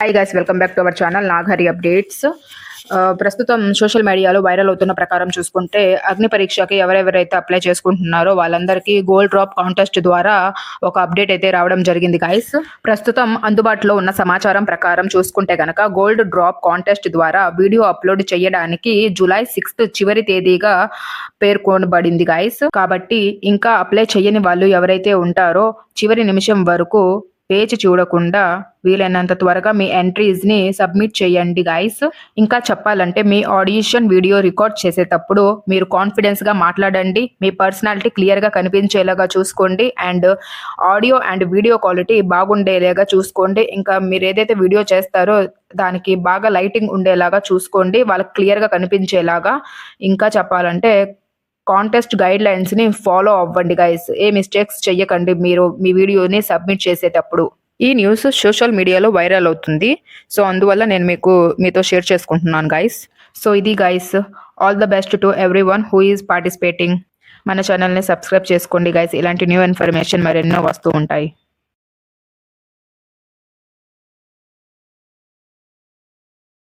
Hi guys, welcome back to our channel Nagahari updates. ప్రస్తుతం social మీడియాలో viral అవుతున్న ప్రకారం చూసుకుంటే అగ్ని పరీక్షకి ఎవరెవరైతే అప్లై చేసుకుంటున్నారో వాళ్ళందరికీ గోల్డ్ డ్రాప్ కాంటెస్ట్ ద్వారా ఒక అప్డేట్ అయితే రావడం జరిగింది గైస్. ప్రస్తుతం అందుబాటులో ఉన్న సమాచారం ప్రకారం చూసుకుంటే గనక గోల్డ్ డ్రాప్ కాంటెస్ట్ ద్వారా వీడియో అప్లోడ్ చేయడానికి జూలై 6 చివరి తేదీగా పేర్కొనబడింది గైస్. కాబట్టి ఇంకా అప్లై చేయని వాళ్ళు ఎవరైతే ఉంటారో చివరి నిమిషం వరకు పేజ్ చూడకుండా వీలైనంత త్వరగా మీ ఎంట్రీస్ ని సబ్మిట్ చేయండి గైస్. ఇంకా చెప్పాలంటే మీ ఆడిషన్ వీడియో రికార్డ్ చేసేటప్పుడు మీరు కాన్ఫిడెన్స్ గా మాట్లాడండి, మీ పర్సనాలిటీ క్లియర్ గా కనిపించేలాగా చూసుకోండి, and audio and video quality బాగుండేలాగా చూసుకోండి. ఇంకా మీరు ఏదైతే వీడియో చేస్తారో దానికి బాగా లైటింగ్ ఉండేలాగా చూసుకోండి, వాళ్ళకి క్లియర్ గా కనిపించేలాగా. ఇంకా చెప్పాలంటే కాంటెస్ట్ గైడ్ లైన్స్ ని ఫాలో అవ్వండి గైస్. ఏ మిస్టేక్స్ చెయ్యకండి మీరు మీ వీడియోని సబ్మిట్ చేసేటప్పుడు. ఈ న్యూస్ సోషల్ మీడియాలో వైరల్ అవుతుంది, సో అందువల్ల నేను మీతో షేర్ చేసుకుంటున్నాను గైస్. సో ఇది guys, all the best to every one who is participating. మన ఛానల్ని సబ్స్క్రైబ్ చేసుకోండి గైస్, ఇలాంటి న్యూ ఇన్ఫర్మేషన్ మరెన్నో వస్తూ ఉంటాయి.